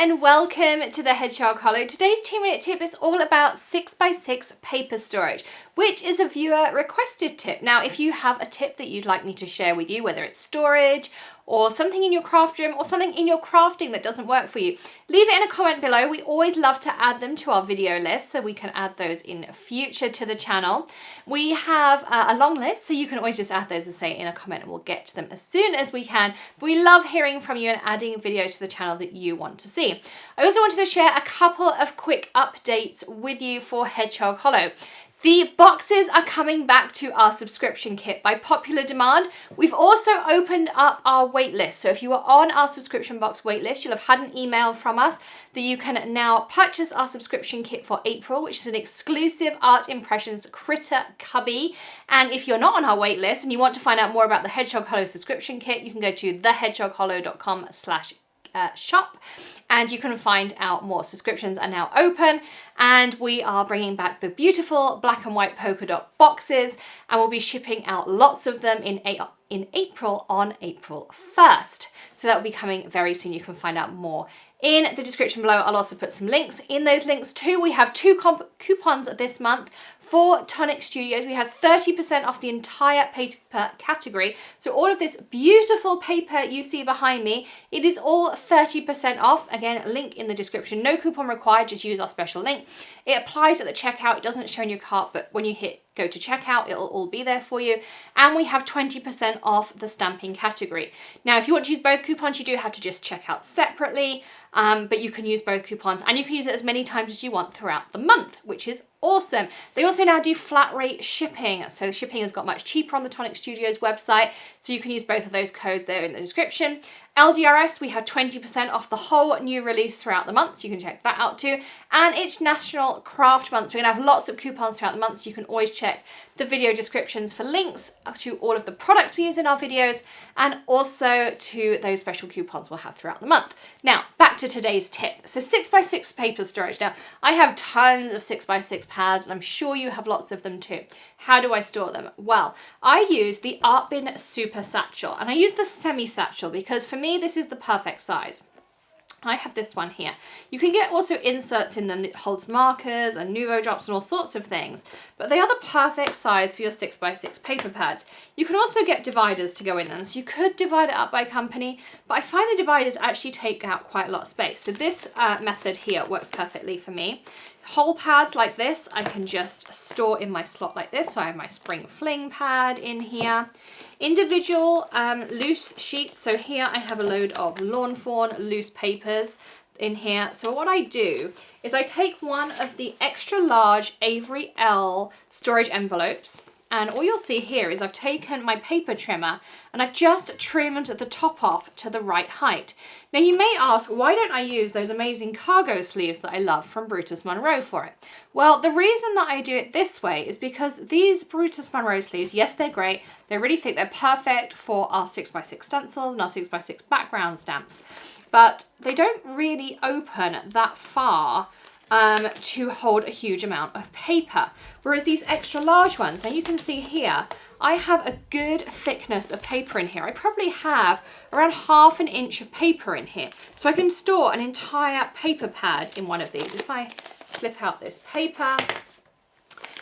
and welcome to the Hedgehog Hollow. Today's 2-minute tip is all about 6x6 paper storage, which is a viewer requested tip. Now, if you have a tip that you'd like me to share with you, whether it's storage or something in your craft room or something in your crafting that doesn't work for you, leave it in a comment below. We always love to add them to our video list so we can add those in future to the channel. We have a long list, so you can always just add those and say in a comment and we'll get to them as soon as we can. But we love hearing from you and adding videos to the channel that you want to see. I also wanted to share a couple of quick updates with you for Hedgehog Hollow. The boxes are coming back to our subscription kit by popular demand. We've also opened up our waitlist. So if you are on our subscription box waitlist, you'll have had an email from us that you can now purchase our subscription kit for April, which is an exclusive Art Impressions Critter Cubby. And if you're not on our waitlist and you want to find out more about the Hedgehog Hollow subscription kit, you can go to thehedgehoghollow.com/shop and you can find out more. Subscriptions are now open and we are bringing back the beautiful black and white polka dot boxes, and we'll be shipping out lots of them in April on April 1st. So that will be coming very soon. You can find out more in the description below. I'll also put some links in those links too. We have two coupons this month for Tonic Studios. We have 30% off the entire paper category. So all of this beautiful paper you see behind me, it is all 30% off. Again, link in the description. No coupon required, just use our special link. It applies at the checkout. It doesn't show in your cart, but when you hit go to checkout, it'll all be there for you. And we have 20% off the stamping category. Now, if you want to use both coupons, you do have to just check out separately, but you can use both coupons and you can use it as many times as you want throughout the month, which is awesome. They also now do flat rate shipping. So shipping has got much cheaper on the Tonic Studios website. So you can use both of those codes there in the description. LDRS, we have 20% off the whole new release throughout the month, so you can check that out too. And it's National Craft Month, so we're gonna have lots of coupons throughout the month, so you can always check the video descriptions for links to all of the products we use in our videos and also to those special coupons we'll have throughout the month. Now, back to today's tip. So 6x6 paper storage. Now, I have tons of 6x6 pads and I'm sure you have lots of them too. How do I store them? Well, I use the Art Bin Super Satchel and I use the Semi-Satchel because for me, this is the perfect size. I have this one here. You can get also inserts in them that holds markers and Nuvo drops and all sorts of things, but they are the perfect size for your 6x6 paper pads. You can also get dividers to go in them, so you could divide it up by company, but I find the dividers actually take out quite a lot of space. So this method here works perfectly for me. Whole pads like this, I can just store in my slot like this. So I have my Spring Fling pad in here. Individual loose sheets. So here I have a load of Lawn Fawn loose papers in here. So what I do is I take one of the extra large Avery Elle storage envelopes. And all you'll see here is I've taken my paper trimmer and I've just trimmed the top off to the right height. Now you may ask, why don't I use those amazing cargo sleeves that I love from Brutus Monroe for it? Well, the reason that I do it this way is because these Brutus Monroe sleeves, yes, they're great. They're really thick. They're perfect for our 6x6 stencils and our 6x6 background stamps, but they don't really open that far to hold a huge amount of paper. Whereas these extra large ones, now you can see here, I have a good thickness of paper in here. I probably have around ½ an inch of paper in here. So I can store an entire paper pad in one of these. If I slip out this paper,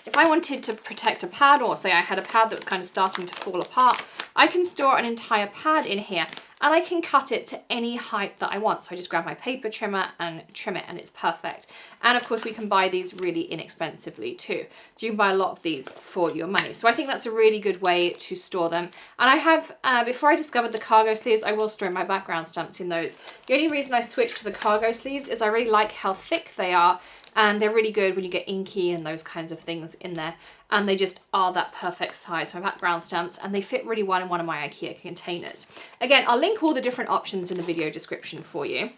if I wanted to protect a pad, or say I had a pad that was kind of starting to fall apart, I can store an entire pad in here and I can cut it to any height that I want. So I just grab my paper trimmer and trim it and it's perfect. And of course we can buy these really inexpensively too. So you can buy a lot of these for your money. So I think that's a really good way to store them. And I have, before I discovered the cargo sleeves, I was storing my background stamps in those. The only reason I switched to the cargo sleeves is I really like how thick they are. And they're really good when you get inky and those kinds of things in there. And they just are that perfect size for my background stamps, and they fit really well in one of my IKEA containers. Again, I'll link all the different options in the video description for you.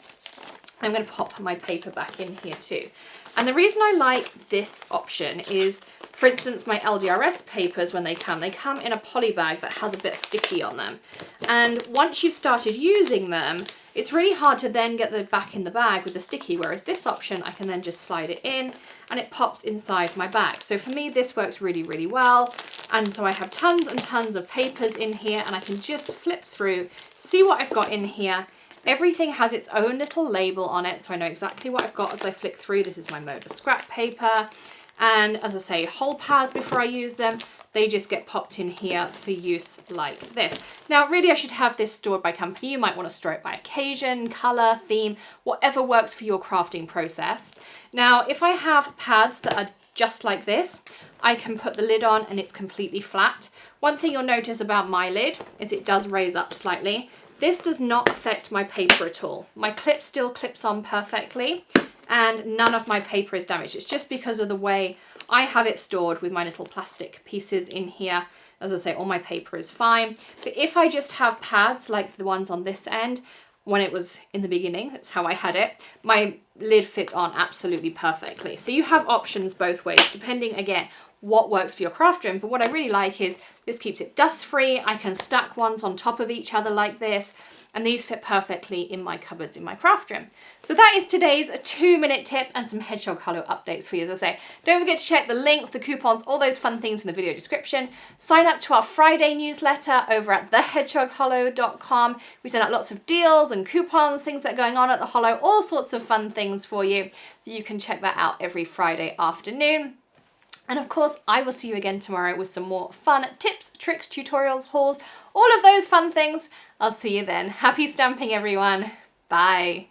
I'm going to pop my paper back in here too. And the reason I like this option is, for instance, my LDRS papers, when they come in a poly bag that has a bit of sticky on them. And once you've started using them, it's really hard to then get the back in the bag with the sticky, whereas this option, I can then just slide it in and it pops inside my bag. So for me, this works really, really well. And so I have tons and tons of papers in here and I can just flip through, see what I've got in here, Everything has its own little label on it, so I know exactly what I've got as I flick through. This is my Moda scrap paper. And as I say, whole pads before I use them, they just get popped in here for use like this. Now, really, I should have this stored by company. You might want to store it by occasion, color, theme, whatever works for your crafting process. Now, if I have pads that are just like this, I can put the lid on and it's completely flat. One thing you'll notice about my lid is it does raise up slightly. This does not affect my paper at all. My clip still clips on perfectly and none of my paper is damaged. It's just because of the way I have it stored with my little plastic pieces in here. As I say, all my paper is fine. But if I just have pads like the ones on this end, when it was in the beginning, that's how I had it, my lid fit on absolutely perfectly. So you have options both ways, depending, again, what works for your craft room. But what I really like is this keeps it dust free. I can stack ones on top of each other like this, and these fit perfectly in my cupboards in my craft room. So that is today's 2-minute tip and some Hedgehog Hollow updates for you, as I say. Don't forget to check the links, the coupons, all those fun things in the video description. Sign up to our Friday newsletter over at thehedgehoghollow.com. We send out lots of deals and coupons, things that are going on at the Hollow, all sorts of fun things for you. You can check that out every Friday afternoon. And of course, I will see you again tomorrow with some more fun tips, tricks, tutorials, hauls, all of those fun things. I'll see you then. Happy stamping, everyone. Bye.